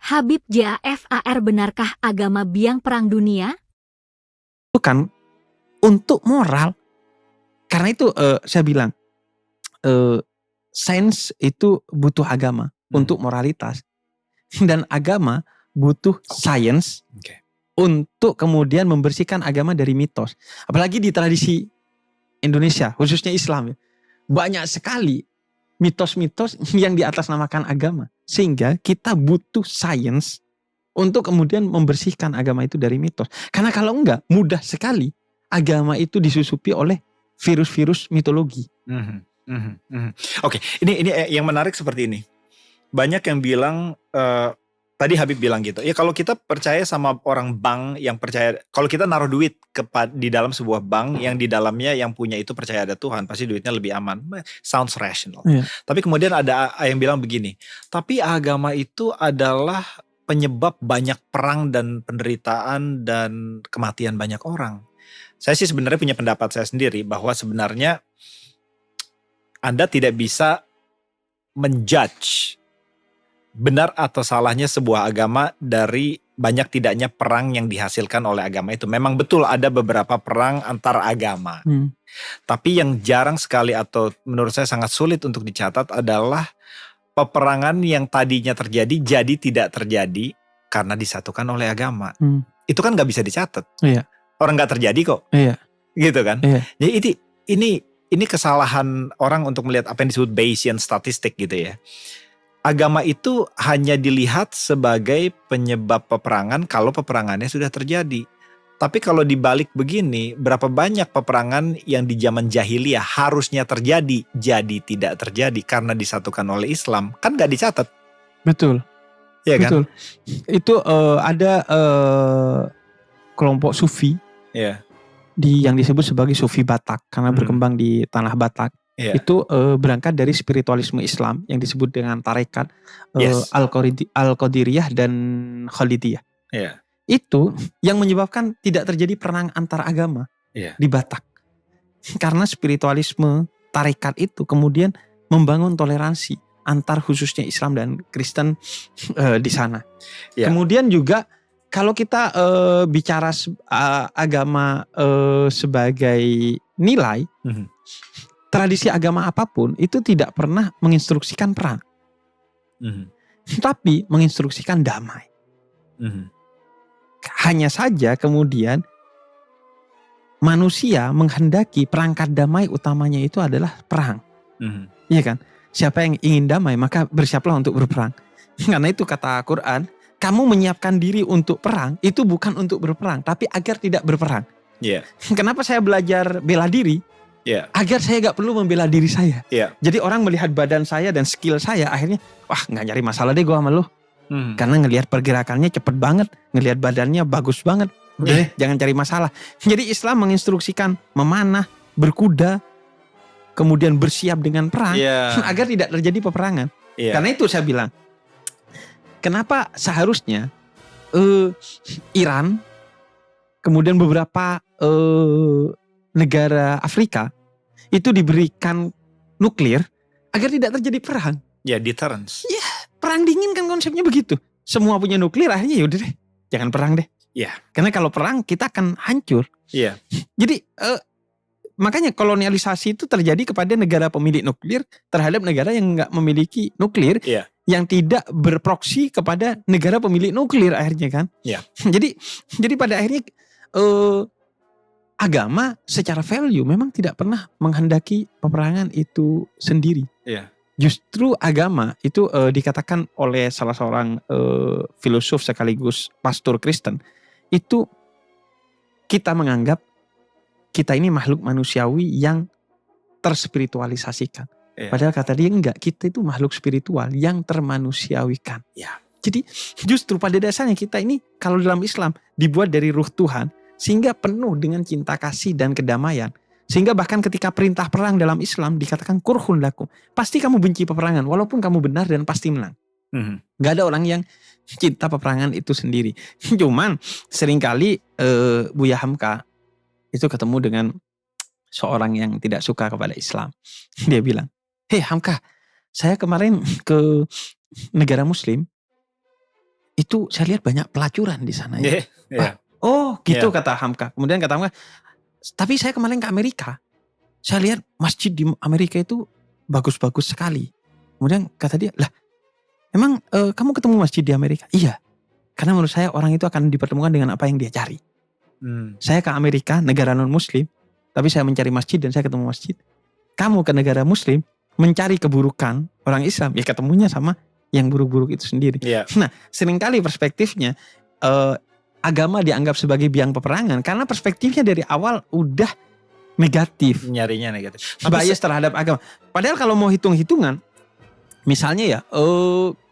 Habib Jafar, benarkah agama biang perang dunia? Bukan untuk moral. Karena itu saya bilang sains itu butuh agama untuk moralitas, dan agama butuh sains untuk kemudian membersihkan agama dari mitos. Apalagi di tradisi Indonesia, khususnya Islam ya, banyak sekali mitos-mitos yang diatasnamakan agama, sehingga kita butuh sains untuk kemudian membersihkan agama itu dari mitos. Karena kalau enggak, mudah sekali agama itu disusupi oleh virus-virus mitologi. Oke, ini yang menarik seperti ini. Banyak yang bilang, tadi Habib bilang gitu, ya kalau kita percaya sama orang bank yang percaya, kalau kita naruh duit di dalam sebuah bank yang di dalamnya yang punya itu percaya ada Tuhan, pasti duitnya lebih aman. Sounds rational. Tapi kemudian ada yang bilang begini, tapi agama itu adalah penyebab banyak perang dan penderitaan dan kematian banyak orang. Saya sih sebenarnya punya pendapat saya sendiri bahwa sebenarnya Anda tidak bisa menjudge benar atau salahnya sebuah agama dari banyak tidaknya perang yang dihasilkan oleh agama itu. Memang betul ada beberapa perang antar agama. Tapi yang jarang sekali atau menurut saya sangat sulit untuk dicatat adalah peperangan yang tadinya terjadi jadi tidak terjadi karena disatukan oleh agama. Itu kan gak bisa dicatat. Orang gak terjadi kok. Gitu kan. Jadi ini kesalahan orang untuk melihat apa yang disebut Bayesian statistik gitu ya. Agama itu hanya dilihat sebagai penyebab peperangan kalau peperangannya sudah terjadi. Tapi kalau dibalik begini, berapa banyak peperangan yang di zaman jahiliyah harusnya terjadi, jadi tidak terjadi karena disatukan oleh Islam, kan gak dicatat. Betul. Iya kan? Betul. Itu ada kelompok Sufi yang disebut sebagai Sufi Batak karena berkembang di tanah Batak. Itu berangkat dari spiritualisme Islam yang disebut dengan tarekat Al-Qadiriyah dan Khalidiyah. Itu yang menyebabkan tidak terjadi perang antar agama di Batak. Karena spiritualisme tarekat itu kemudian membangun toleransi antar khususnya Islam dan Kristen di sana. Kemudian juga kalau kita bicara agama sebagai nilai, tradisi agama apapun itu tidak pernah menginstruksikan perang, tapi menginstruksikan damai. Hanya saja kemudian manusia menghendaki perangkat damai utamanya itu adalah perang. Iya kan? Siapa yang ingin damai maka bersiaplah untuk berperang. Karena itu kata Quran, kamu menyiapkan diri untuk perang itu bukan untuk berperang tapi agar tidak berperang. Kenapa saya belajar bela diri? Agar saya gak perlu membela diri saya. Jadi orang melihat badan saya dan skill saya, akhirnya wah gak nyari masalah deh gue sama lu. Karena ngelihat pergerakannya cepet banget, ngelihat badannya bagus banget. Udah deh, jangan cari masalah. Jadi Islam menginstruksikan memanah, berkuda, kemudian bersiap dengan perang agar tidak terjadi peperangan. Karena itu saya bilang, kenapa seharusnya Iran, kemudian beberapa negara Afrika itu diberikan nuklir agar tidak terjadi perang. Deterrence. Perang dingin kan konsepnya begitu. Semua punya nuklir, akhirnya yaudah deh, jangan perang deh. Karena kalau perang kita akan hancur. Jadi makanya kolonialisasi itu terjadi kepada negara pemilik nuklir terhadap negara yang nggak memiliki nuklir, yang tidak berproksi kepada negara pemilik nuklir akhirnya kan. Jadi pada akhirnya agama secara value memang tidak pernah menghendaki peperangan itu sendiri. Justru agama itu dikatakan oleh salah seorang filosof sekaligus pastor Kristen, itu kita menganggap kita ini makhluk manusiawi yang terspiritualisasikan. Padahal kata dia enggak, kita itu makhluk spiritual yang termanusiawikan. Jadi justru pada dasarnya kita ini kalau dalam Islam dibuat dari ruh Tuhan sehingga penuh dengan cinta kasih dan kedamaian. Sehingga bahkan ketika perintah perang dalam Islam dikatakan kurhun lakum. Pasti kamu benci peperangan walaupun kamu benar dan pasti menang. Gak ada orang yang cinta peperangan itu sendiri. Cuman seringkali Buya Hamka itu ketemu dengan seorang yang tidak suka kepada Islam. Dia bilang, "Hei Hamka, saya kemarin ke negara muslim, itu saya lihat banyak pelacuran di sana ya. Oh gitu kata Hamka. Kemudian kata Hamka, tapi saya kemarin ke Amerika, saya lihat masjid di Amerika itu bagus-bagus sekali. Kemudian kata dia, lah emang kamu ketemu masjid di Amerika? Iya, karena menurut saya orang itu akan dipertemukan dengan apa yang dia cari. Saya ke Amerika, negara non-muslim, tapi saya mencari masjid dan saya ketemu masjid. Kamu ke negara muslim, mencari keburukan orang Islam, ya ketemunya sama yang buruk-buruk itu sendiri. Nah, seringkali perspektifnya agama dianggap sebagai biang peperangan karena perspektifnya dari awal udah negatif. Nyarinya negatif. Bias terhadap agama. Padahal kalau mau hitung-hitungan, misalnya ya,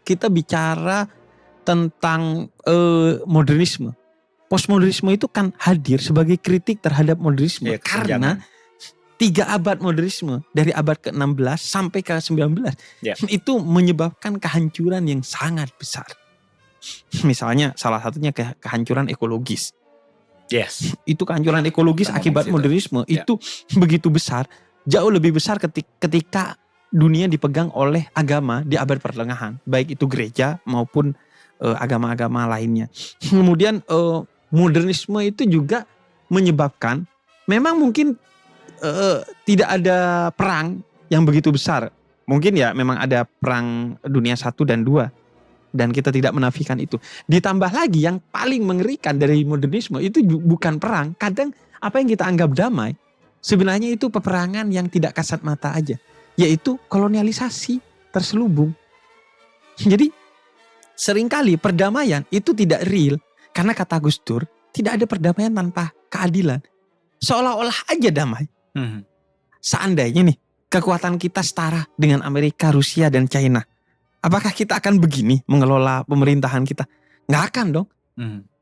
kita bicara tentang modernisme. Postmodernisme itu kan hadir sebagai kritik terhadap modernisme. Karena 3 abad modernisme dari abad ke-16 sampai ke-19 itu menyebabkan kehancuran yang sangat besar. Misalnya salah satunya kehancuran ekologis. Itu kehancuran ekologis akibat modernisme itu begitu besar, jauh lebih besar ketika dunia dipegang oleh agama di abad pertengahan, baik itu gereja maupun agama-agama lainnya. Kemudian modernisme itu juga menyebabkan memang mungkin tidak ada perang yang begitu besar. Mungkin ya memang ada perang dunia 1 dan 2 dan kita tidak menafikan itu. Ditambah lagi yang paling mengerikan dari modernisme itu bukan perang. Kadang apa yang kita anggap damai sebenarnya itu peperangan yang tidak kasat mata aja, yaitu kolonialisasi terselubung. Jadi seringkali perdamaian itu tidak real karena kata Gus Dur, tidak ada perdamaian tanpa keadilan. Seolah-olah aja damai. Seandainya nih kekuatan kita setara dengan Amerika, Rusia, dan China, apakah kita akan begini mengelola pemerintahan kita? Nggak akan dong.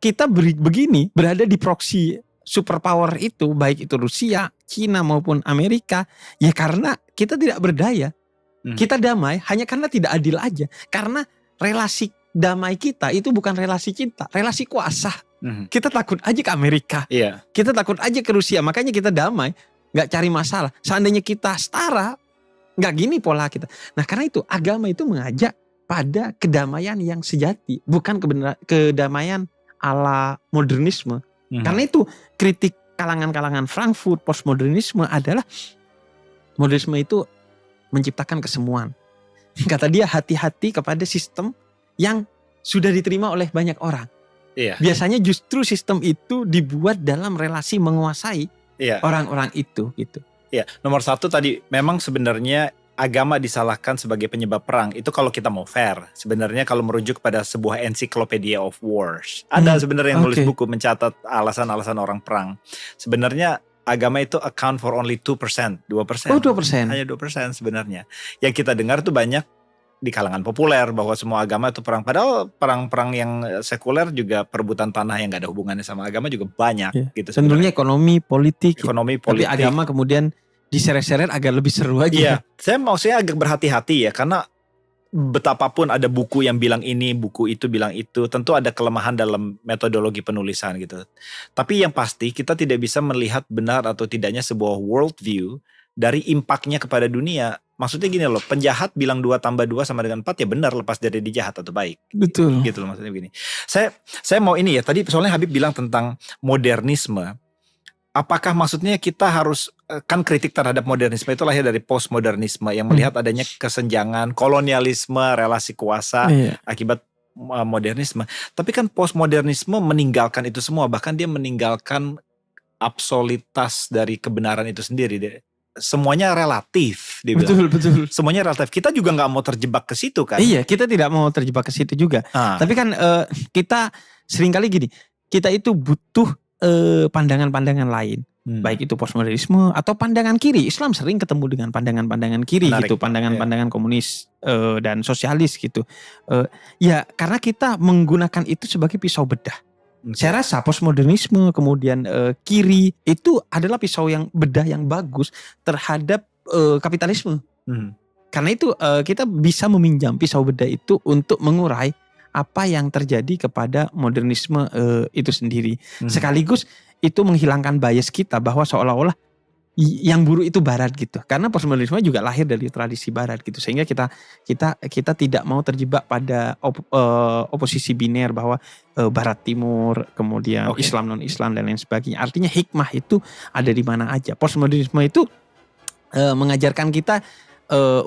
Kita begini berada di proksi superpower itu, baik itu Rusia, China maupun Amerika, ya karena kita tidak berdaya. Kita damai hanya karena tidak adil aja. Karena relasi damai kita itu bukan relasi cinta, relasi kuasa. Kita takut aja ke Amerika, kita takut aja ke Rusia, makanya kita damai, nggak cari masalah. Seandainya kita setara, nggak gini pola kita. Nah karena itu agama itu mengajak pada kedamaian yang sejati, bukan kedamaian ala modernisme. Karena itu kritik kalangan-kalangan Frankfurt postmodernisme adalah modernisme itu menciptakan kesemuan. Kata dia, hati-hati kepada sistem yang sudah diterima oleh banyak orang. Biasanya justru sistem itu dibuat dalam relasi menguasai orang-orang itu gitu. Nomor 1 tadi memang sebenarnya agama disalahkan sebagai penyebab perang. Itu kalau kita mau fair. Sebenarnya kalau merujuk pada sebuah Encyclopedia of Wars. Ada sebenarnya yang nulis buku mencatat alasan-alasan orang perang. Sebenarnya agama itu account for only 2%. 2%. Oh 2%. Hanya 2% sebenarnya. Yang kita dengar tuh banyak di kalangan populer bahwa semua agama itu perang. Padahal perang-perang yang sekuler juga perebutan tanah yang gak ada hubungannya sama agama juga banyak gitu. Cenderungnya ekonomi politik. Tapi agama kemudian diseret-seret agak lebih seru aja. Saya maksudnya agak berhati-hati ya, karena betapapun ada buku yang bilang ini, buku itu bilang itu, tentu ada kelemahan dalam metodologi penulisan gitu. Tapi yang pasti kita tidak bisa melihat benar atau tidaknya sebuah worldview dari impactnya kepada dunia. Maksudnya gini loh, penjahat bilang 2 tambah 2 sama dengan 4 ya benar, lepas dari dia jahat atau baik. Betul. Gitu loh maksudnya begini. Saya mau ini ya, tadi soalnya Habib bilang tentang modernisme. Apakah maksudnya kita harus, kan kritik terhadap modernisme itu lahir dari postmodernisme yang melihat adanya kesenjangan, kolonialisme, relasi kuasa akibat modernisme. Tapi kan postmodernisme meninggalkan itu semua, bahkan dia meninggalkan absolutitas dari kebenaran itu sendiri. Semuanya relatif, dia bilang. Betul. Semuanya relatif. Kita juga nggak mau terjebak ke situ kan? Iya, kita tidak mau terjebak ke situ juga. Tapi kan kita seringkali gini, kita itu butuh pandangan-pandangan lain, baik itu postmodernisme atau pandangan kiri. Islam sering ketemu dengan pandangan-pandangan kiri. Menarik, gitu, pandangan-pandangan komunis dan sosialis gitu. Ya karena kita menggunakan itu sebagai pisau bedah. Saya rasa postmodernisme kemudian kiri itu adalah pisau yang bedah yang bagus terhadap kapitalisme. Karena itu kita bisa meminjam pisau bedah itu untuk mengurai apa yang terjadi kepada modernisme itu sendiri. Sekaligus itu menghilangkan bias kita bahwa seolah-olah yang buruk itu barat gitu. Karena postmodernisme juga lahir dari tradisi barat gitu. Sehingga kita tidak mau terjebak pada oposisi biner bahwa barat timur, kemudian Islam non Islam dan lain sebagainya. Artinya hikmah itu ada di mana aja. Postmodernisme itu mengajarkan kita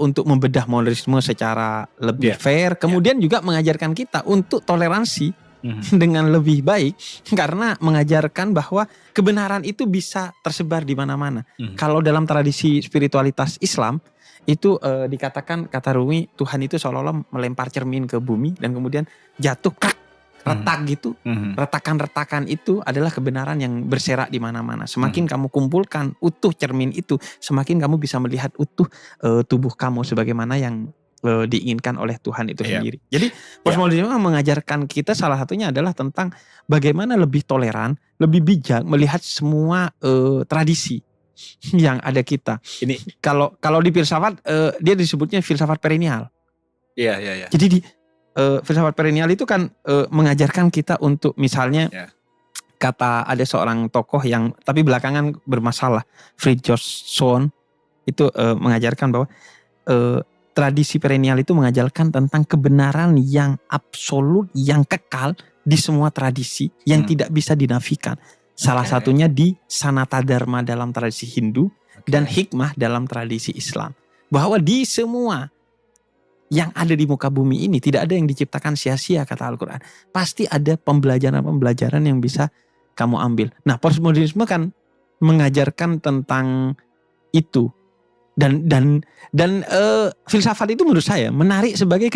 untuk membedah modernisme secara lebih fair, kemudian juga mengajarkan kita untuk toleransi dengan lebih baik, karena mengajarkan bahwa kebenaran itu bisa tersebar di mana-mana. Kalau dalam tradisi spiritualitas Islam itu dikatakan, kata Rumi, Tuhan itu seolah-olah melempar cermin ke bumi dan kemudian jatuh retak gitu. Retakan-retakan itu adalah kebenaran yang berserak di mana-mana. Semakin kamu kumpulkan utuh cermin itu, semakin kamu bisa melihat utuh tubuh kamu sebagaimana yang diinginkan oleh Tuhan itu sendiri. Jadi postmodernisme mengajarkan kita, salah satunya adalah tentang bagaimana lebih toleran, lebih bijak melihat semua tradisi yang ada kita. Ini kalau di filsafat dia disebutnya filsafat perennial. Iya. Jadi di filsafat perennial itu kan mengajarkan kita untuk misalnya kata ada seorang tokoh yang tapi belakangan bermasalah, Fridtjof Schuon itu mengajarkan bahwa tradisi perennial itu mengajarkan tentang kebenaran yang absolut, yang kekal di semua tradisi yang tidak bisa dinafikan. Salah satunya di Sanata Dharma dalam tradisi Hindu dan hikmah dalam tradisi Islam. Bahwa di semua yang ada di muka bumi ini tidak ada yang diciptakan sia-sia, kata Al-Quran. Pasti ada pembelajaran-pembelajaran yang bisa kamu ambil. Nah, postmodernisme kan mengajarkan tentang itu. Dan filsafat itu menurut saya menarik sebagai